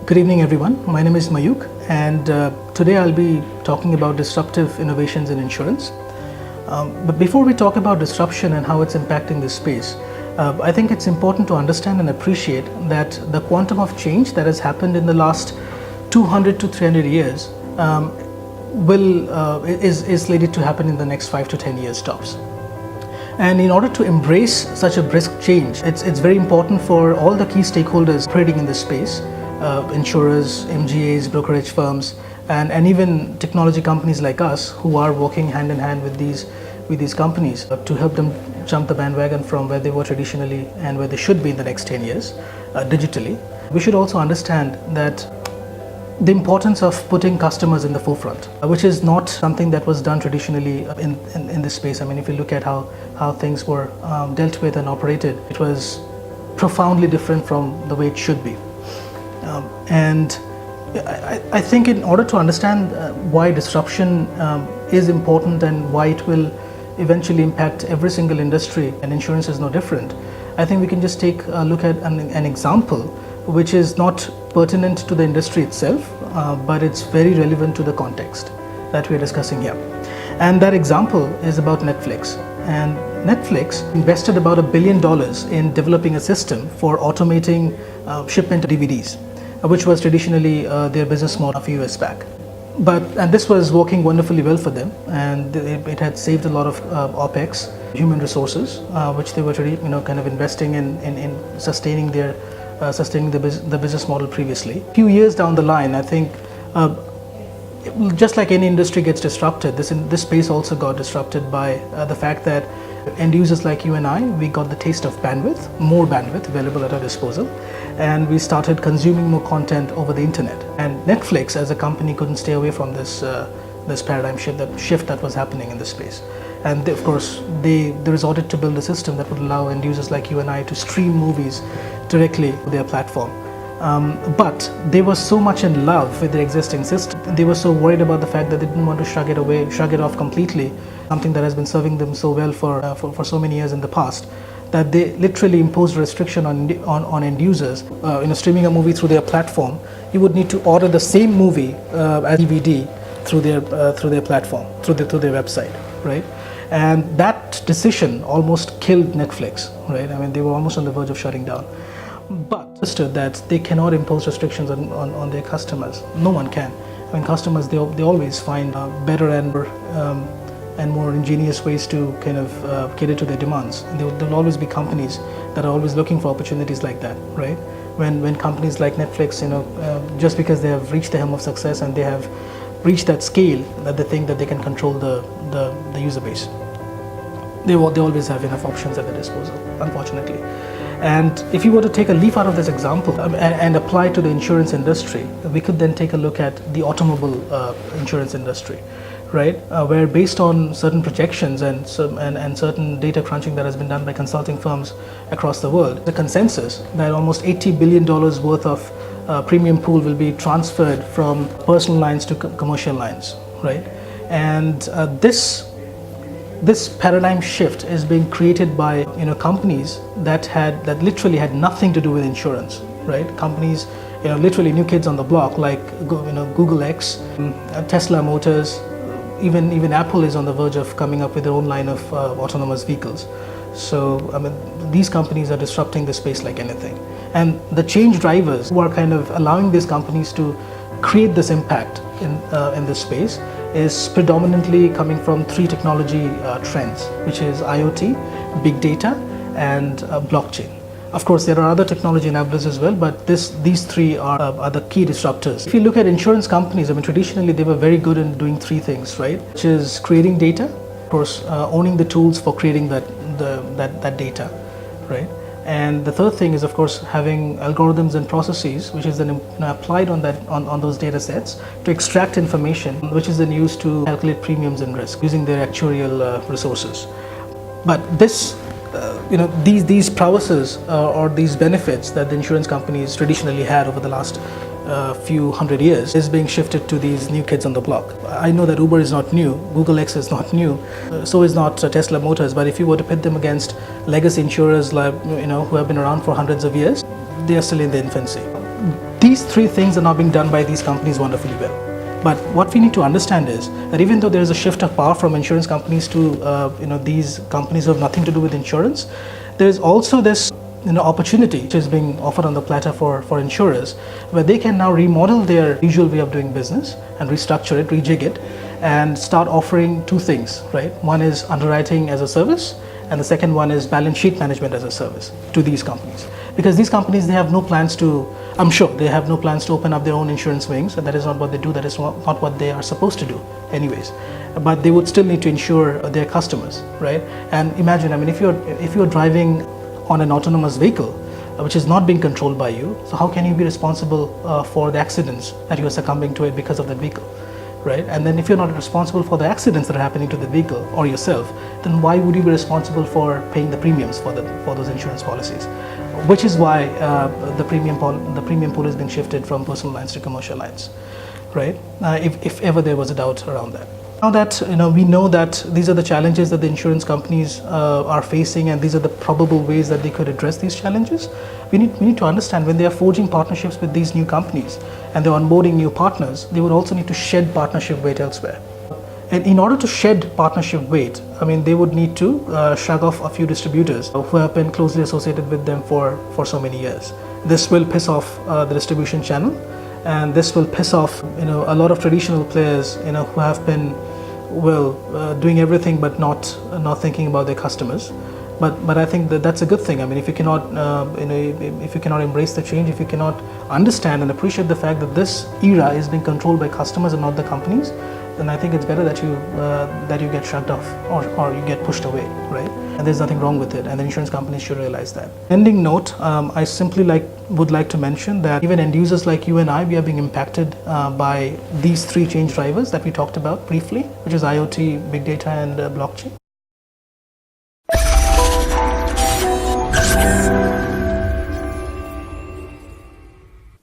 Good evening, everyone. My name is Mayukh, and today I'll be talking about disruptive innovations in insurance. But before we talk about disruption and how it's impacting this space, I think it's important to understand and appreciate that the quantum of change that has happened in the last 200 to 300 years is slated to happen in the next 5 to 10 years tops. And in order to embrace such a brisk change, it's very important for all the key stakeholders operating in this space, insurers, MGAs, brokerage firms, and even technology companies like us who are working hand in hand with these companies to help them jump the bandwagon from where they were traditionally and where they should be in the next 10 years digitally. We should also understand that the importance of putting customers in the forefront, which is not something that was done traditionally in this space. I mean, if you look at how things were dealt with and operated, it was profoundly different from the way it should be. And I think in order to understand why disruption is important and why it will eventually impact every single industry, and insurance is no different, I think we can just take a look at an example which is not pertinent to the industry itself, but it's very relevant to the context that we're discussing here. And that example is about Netflix. And Netflix invested about $1 billion in developing a system for automating shipment of DVDs, which was traditionally their business model a few years back. And this was working wonderfully well for them, and it had saved a lot of OPEX, human resources, which they were kind of investing in sustaining the business model previously. A few years down the line, I think, just like any industry gets disrupted, this space also got disrupted by the fact that end users like you and I, we got the taste of more bandwidth available at our disposal, and we started consuming more content over the internet. And Netflix as a company couldn't stay away from this paradigm shift that was happening in this space. And of course, they resorted to build a system that would allow end users like you and I to stream movies directly to their platform. But they were so much in love with their existing system. They were so worried about the fact that they didn't want to shrug it off completely, something that has been serving them so well for so many years in the past, that they literally imposed a restriction on end users. Streaming a movie through their platform, you would need to order the same movie as DVD through their platform, through their website, right? And that decision almost killed Netflix, right? I mean, they were almost on the verge of shutting down. But understood that they cannot impose restrictions on their customers. No one can. I mean, customers, they always find better and more ingenious ways to kind of cater to their demands. There'll always be companies that are always looking for opportunities like that, right? When companies like Netflix, just because they have reached the helm of success and they have reached that scale that they think that they can control the user base, they always have enough options at their disposal, unfortunately. And if you were to take a leaf out of this example and apply to the insurance industry, we could then take a look at the automobile insurance industry, right? Where based on certain projections and certain data crunching that has been done by consulting firms across the world, the consensus that almost $80 billion worth of premium pool will be transferred from personal lines to commercial lines, right? And this paradigm shift is being created by companies that literally had nothing to do with insurance, right? Companies, literally new kids on the block like Google X, Tesla Motors, even Apple is on the verge of coming up with their own line of autonomous vehicles. So I mean, these companies are disrupting the space like anything, and the change drivers who are kind of allowing these companies to create this impact in this space is predominantly coming from three technology trends, which is IoT, big data, and blockchain. Of course, there are other technology enablers as well, but these three are the key disruptors. If you look at insurance companies, I mean, traditionally they were very good in doing three things, right? Which is creating data, of course, owning the tools for creating that data, right? And the third thing is, of course, having algorithms and processes, which is then applied on those data sets to extract information, which is then used to calculate premiums and risk using their actuarial resources. But these prowesses or these benefits that the insurance companies traditionally had over the last few hundred years is being shifted to these new kids on the block. I know that Uber is not new, Google X is not new, so is not Tesla Motors, but if you were to pit them against legacy insurers like, who have been around for hundreds of years, they are still in their infancy. These three things are now being done by these companies wonderfully well. But what we need to understand is that even though there is a shift of power from insurance companies to these companies who have nothing to do with insurance, there is also this opportunity which is being offered on the platter for insurers, where they can now remodel their usual way of doing business and restructure it, rejig it, and start offering two things, right? One is underwriting as a service, and the second one is balance sheet management as a service to these companies. Because these companies, they have no plans to, I'm sure, they have no plans to open up their own insurance wings, and that is not what they do, that is not what they are supposed to do anyways. But they would still need to insure their customers, right? And imagine, I mean, if you're driving on an autonomous vehicle, which is not being controlled by you, so how can you be responsible for the accidents that you are succumbing to it because of that vehicle? Right? And then if you're not responsible for the accidents that are happening to the vehicle or yourself, then why would you be responsible for paying the premiums for those insurance policies? Which is why the premium pool has been shifted from personal lines to commercial lines, right? If ever there was a doubt around that. Now that we know that these are the challenges that the insurance companies are facing, and these are the probable ways that they could address these challenges, we need to understand when they are forging partnerships with these new companies and they're onboarding new partners, they would also need to shed partnership weight elsewhere. And in order to shed partnership weight, I mean, they would need to shrug off a few distributors who have been closely associated with them for so many years. This will piss off the distribution channel, and this will piss off a lot of traditional players who have been doing everything but not thinking about their customers. But I think that's a good thing. I mean, if you cannot if you cannot embrace the change, if you cannot understand and appreciate the fact that this era is being controlled by customers and not the companies, then I think it's better that you get shrugged off or you get pushed away, right? And there's nothing wrong with it, and the insurance companies should realize that. Ending note, I simply would like to mention that even end users like you and I, we are being impacted by these three change drivers that we talked about briefly, which is IoT, big data, and blockchain.